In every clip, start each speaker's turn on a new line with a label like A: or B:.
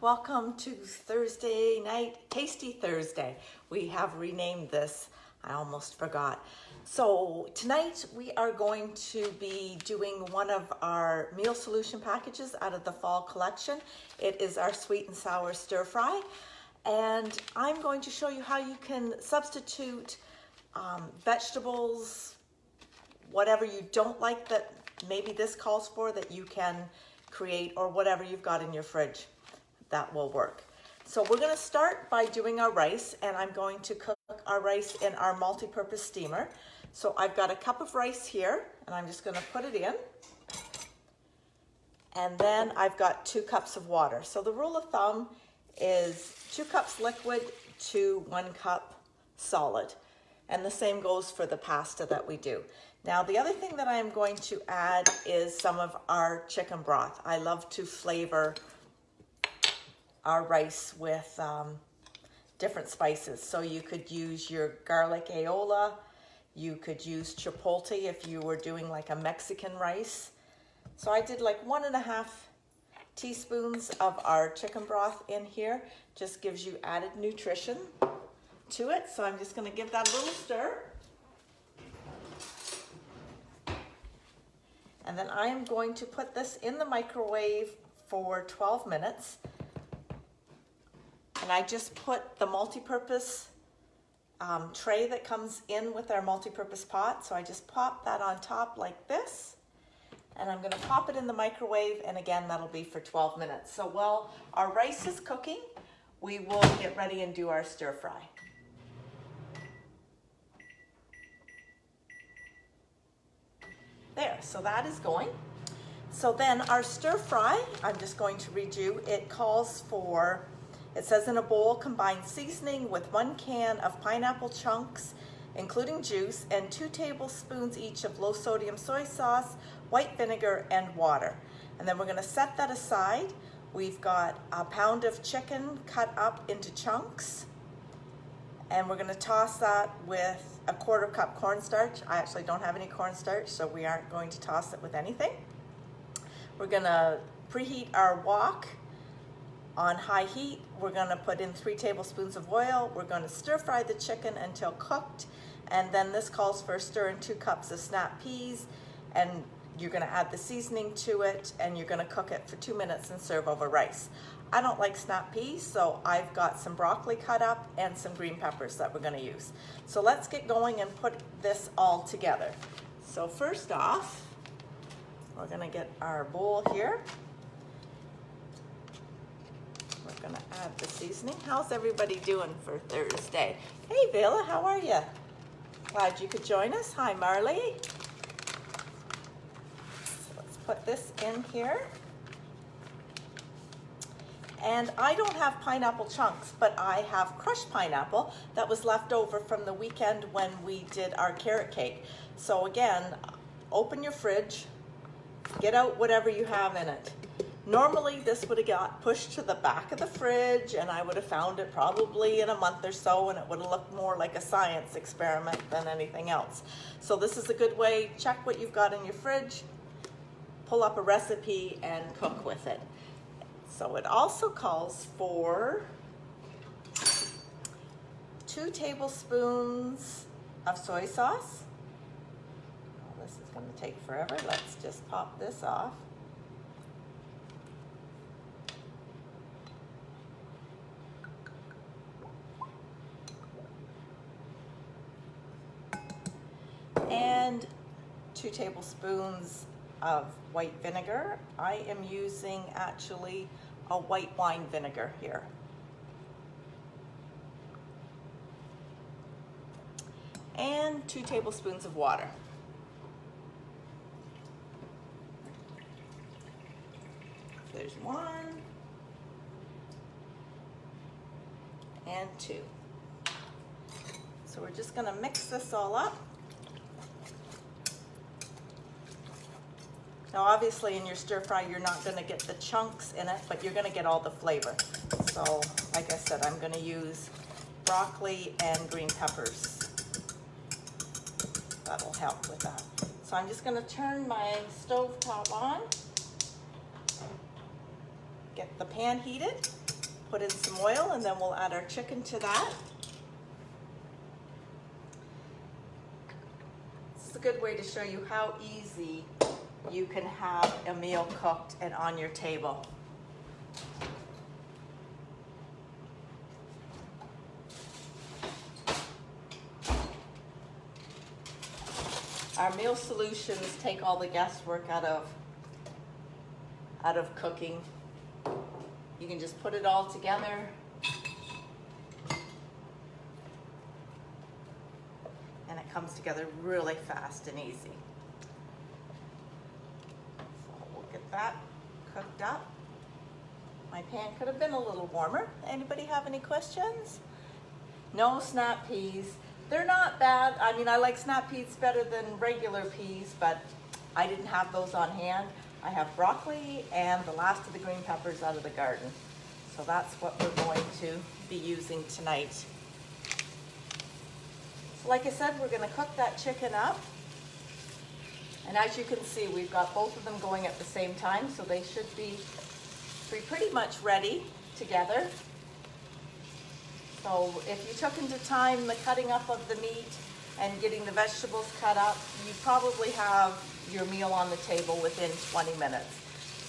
A: welcome to Thursday night, Tasty Thursday. We have renamed this, I almost forgot. So tonight we are going to be doing one of our meal solution packages out of the fall collection. It is our sweet and sour stir fry. And I'm going to show you how you can substitute vegetables, whatever you don't like that maybe this calls for, that you can create, or whatever you've got in your fridge that will work. So we're going to start by doing our rice, and I'm going to cook our rice in our multi-purpose steamer. So I've got a cup of rice here, and I'm just going to put it in. And then I've got 2 cups of water. So the rule of thumb is 2 cups liquid to 1 cup solid. And the same goes for the pasta that we do. Now, the other thing that I am going to add is some of our chicken broth. I love to flavor our rice with different spices. So you could use your garlic aioli. You could use chipotle if you were doing like a Mexican rice. So I did like 1.5 teaspoons of our chicken broth in here. Just gives you added nutrition to it. So I'm just going to give that a little stir. And then I am going to put this in the microwave for 12 minutes. And I just put the multi-purpose tray that comes in with our multi-purpose pot. So I just pop that on top like this. And I'm going to pop it in the microwave. And again, that'll be for 12 minutes. So while our rice is cooking, we will get ready and do our stir fry. There, so that is going. So then our stir fry, I'm just going to read you, it calls for, it says in a bowl, combine seasoning with 1 can of pineapple chunks, including juice, and 2 tablespoons each of low sodium soy sauce, white vinegar, and water. And then we're gonna set that aside. We've got a pound of chicken cut up into chunks, and we're gonna toss that with a 1/4 cup cornstarch. I actually don't have any cornstarch, so we aren't going to toss it with anything. We're gonna preheat our wok on high heat. We're gonna put in 3 tablespoons of oil. We're gonna stir fry the chicken until cooked. And then this calls for a stir in 2 cups of snap peas. And you're gonna add the seasoning to it, and you're gonna cook it for 2 minutes and serve over rice. I don't like snap peas, so I've got some broccoli cut up and some green peppers that we're gonna use. So let's get going and put this all together. So first off, we're gonna get our bowl here. We're gonna add the seasoning. How's everybody doing for Thursday? Hey Vela, how are you? Glad you could join us. Hi Marley. So let's put this in here. And I don't have pineapple chunks, but I have crushed pineapple that was left over from the weekend when we did our carrot cake. So again, open your fridge, get out whatever you have in it. Normally this would have got pushed to the back of the fridge, and I would have found it probably in a month or so, and it would have looked more like a science experiment than anything else. So this is a good way. Check what you've got in your fridge, pull up a recipe, and cook with it. So it also calls for 2 tablespoons of soy sauce. Oh, this is going to take forever. Let's just pop this off. And 2 tablespoons of white vinegar. I am using actually a white wine vinegar here. And 2 tablespoons of water. There's 1 and 2. So we're just gonna mix this all up. Now obviously in your stir fry you're not going to get the chunks in it, but you're going to get all the flavor. So like I said, I'm going to use broccoli and green peppers. That'll help with that. So I'm just going to turn my stove top on, get the pan heated, put in some oil, and then we'll add our chicken to that. This is a good way to show you how easy you can have a meal cooked and on your table. Our meal solutions take all the guesswork out of cooking. You can just put it all together and it comes together really fast and easy. So we'll get that cooked up. My pan could have been a little warmer. Anybody have any questions? No snap peas. They're not bad. I mean, I like snap peas better than regular peas, but I didn't have those on hand. I have broccoli and the last of the green peppers out of the garden. So that's what we're going to be using tonight. So like I said, we're gonna cook that chicken up. And as you can see, we've got both of them going at the same time, so they should be pretty much ready together. So if you took into time the cutting up of the meat and getting the vegetables cut up, you probably have your meal on the table within 20 minutes.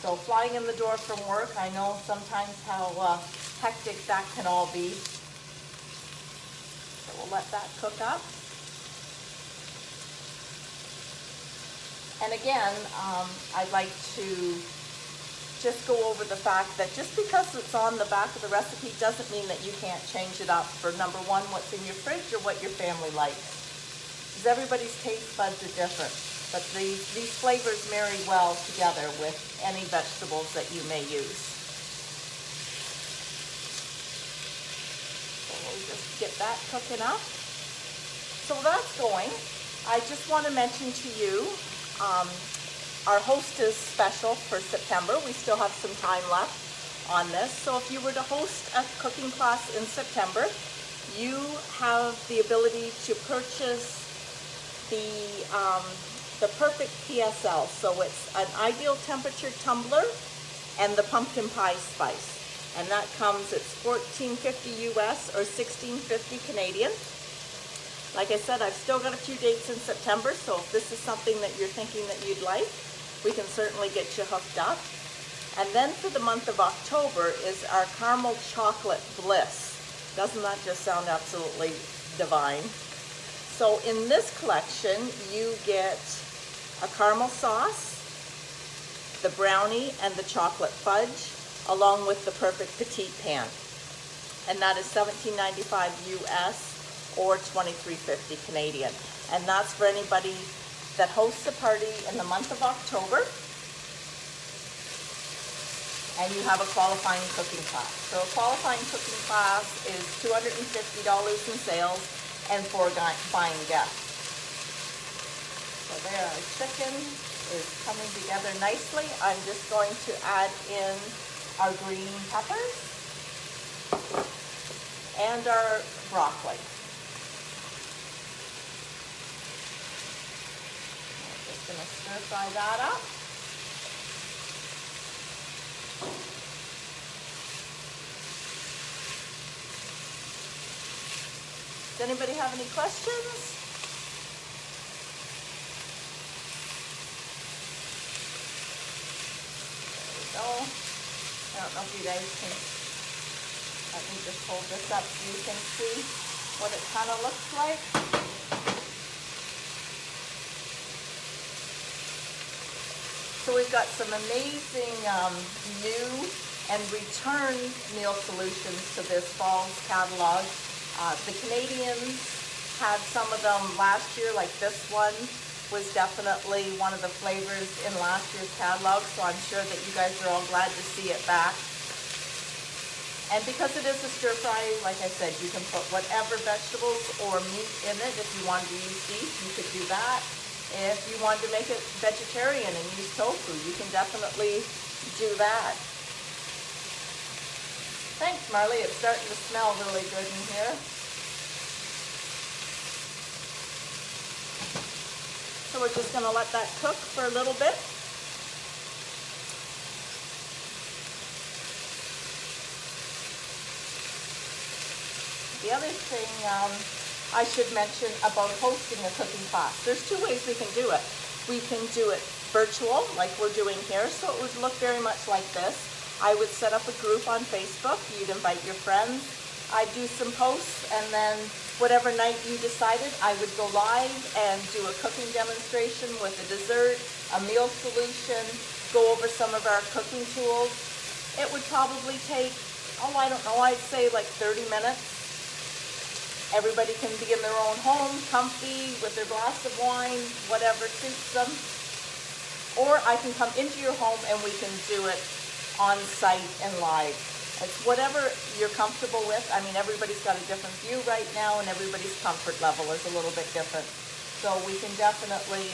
A: So flying in the door from work, I know sometimes how hectic that can all be. So we'll let that cook up. And again, I'd like to just go over the fact that just because it's on the back of the recipe doesn't mean that you can't change it up for, number one, what's in your fridge or what your family likes. Because everybody's taste buds are different. But these flavors marry well together with any vegetables that you may use. So we'll just get that cooking up. So that's going. I just want to mention to you, our hostess special for September. We still have some time left on this. So if you were to host a cooking class in September, you have the ability to purchase the perfect PSL. So it's an ideal temperature tumbler and the pumpkin pie spice. And that comes, it's $14.50 US or $16.50 Canadian. Like I said, I've still got a few dates in September, so if this is something that you're thinking that you'd like, we can certainly get you hooked up. And then for the month of October is our caramel chocolate Bliss. Doesn't that just sound absolutely divine? So in this collection, you get a caramel sauce, the brownie, and the chocolate fudge, along with the perfect petite pan. And that is $17.95 US or $23.50 Canadian. And that's for anybody that hosts a party in the month of October and you have a qualifying cooking class. So a qualifying cooking class is $250 in sales and for buying guests. So there, our chicken is coming together nicely. I'm just going to add in our green peppers and our broccoli. Going to stir fry that up. Does anybody have any questions? There we go. I don't know if you guys can, let me just hold this up so you can see what it kind of looks like. So we've got some amazing new and return meal solutions to this fall's catalog. The Canadians had some of them last year, like this one was definitely one of the flavors in last year's catalog, so I'm sure that you guys are all glad to see it back. And because it is a stir fry, like I said, you can put whatever vegetables or meat in it. If you wanted to use beef, you could do that. If you wanted to make it vegetarian and use tofu, you can definitely do that. Thanks, Marley. It's starting to smell really good in here. So we're just going to let that cook for a little bit. The other thing I should mention about hosting a cooking class. There's two ways we can do it. We can do it virtual, like we're doing here, so it would look very much like this. I would set up a group on Facebook. You'd invite your friends. I'd do some posts, and then whatever night you decided, I would go live and do a cooking demonstration with a dessert, a meal solution, go over some of our cooking tools. It would probably take, I don't know, I'd say like 30 minutes. Everybody can be in their own home, comfy, with their glass of wine, whatever suits them. Or I can come into your home and we can do it on site and live. It's whatever you're comfortable with. I mean, everybody's got a different view right now, and everybody's comfort level is a little bit different. So we can definitely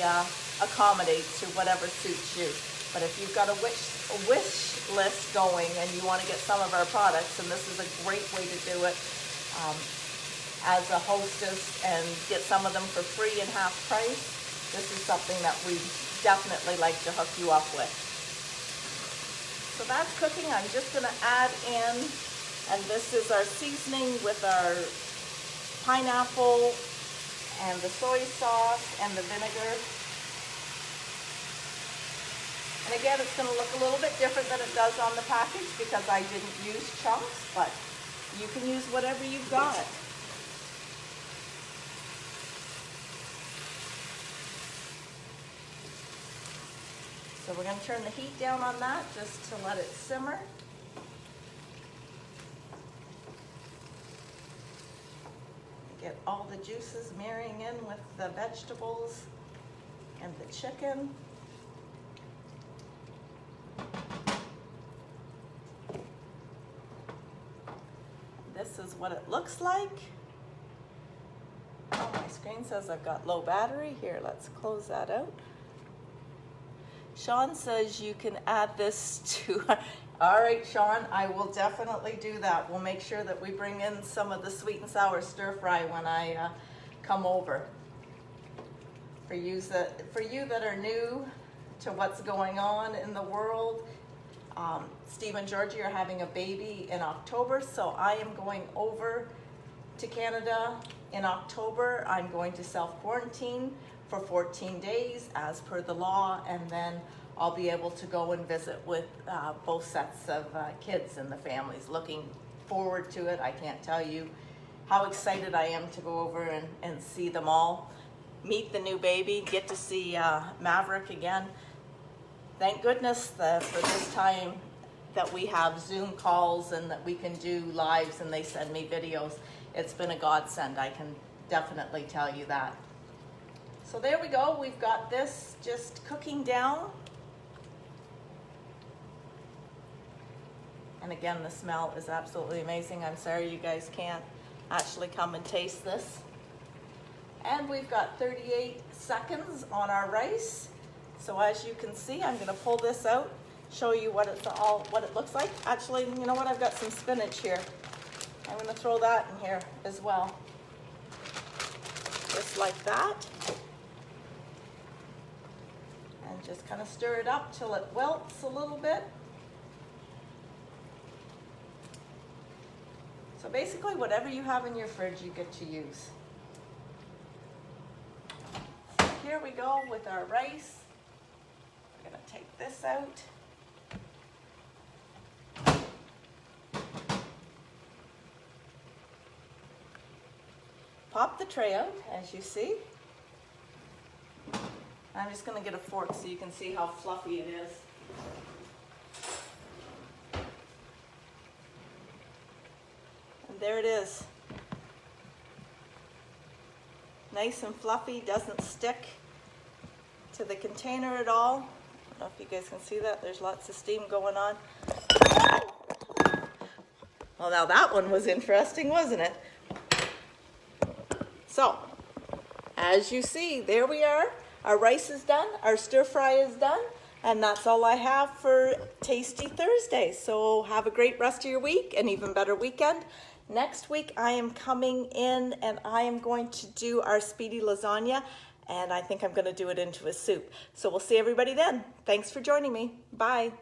A: accommodate to whatever suits you. But if you've got a wish list going and you want to get some of our products, and this is a great way to do it as a hostess and get some of them for free and half price, this is something that we definitely like to hook you up with. So that's cooking. I'm just going to add in, and this is our seasoning with our pineapple and the soy sauce and the vinegar. And again, it's going to look a little bit different than it does on the package because I didn't use chunks, but you can use whatever you've got. So we're going to turn the heat down on that just to let it simmer. Get all the juices marrying in with the vegetables and the chicken. This is what it looks like. Oh, my screen says I've got low battery. Here, let's close that out. Sean says you can add this to, all right, Sean, I will definitely do that. We'll make sure that we bring in some of the sweet and sour stir fry when I come over. For you that are new to what's going on in the world, Steve and Georgie are having a baby in October, so I am going over to Canada in October. I'm going to self-quarantine for 14 days as per the law, and then I'll be able to go and visit with both sets of kids and the families. Looking forward to it. I can't tell you how excited I am to go over and see them all, meet the new baby, get to see Maverick again. Thank goodness for this time that we have Zoom calls and that we can do lives and they send me videos. It's been a godsend, I can definitely tell you that. So there we go, we've got this just cooking down. And again, the smell is absolutely amazing. I'm sorry you guys can't actually come and taste this. And we've got 38 seconds on our rice. So as you can see, I'm gonna pull this out, show you what it looks like. Actually, you know what, I've got some spinach here. I'm gonna throw that in here as well. Just like that. And just kind of stir it up till it wilts a little bit. So basically, whatever you have in your fridge, you get to use. So here we go with our rice. We're gonna take this out. Pop the tray out, as you see. I'm just gonna get a fork so you can see how fluffy it is. And there it is. Nice and fluffy, doesn't stick to the container at all. I don't know if you guys can see that. There's lots of steam going on. Well, now that one was interesting, wasn't it? So, as you see, there we are. Our rice is done, our stir fry is done, and that's all I have for Tasty Thursday. So have a great rest of your week, an even better weekend. Next week I am coming in and I am going to do our speedy lasagna, and I think I'm going to do it into a soup. So we'll see everybody then. Thanks for joining me. Bye.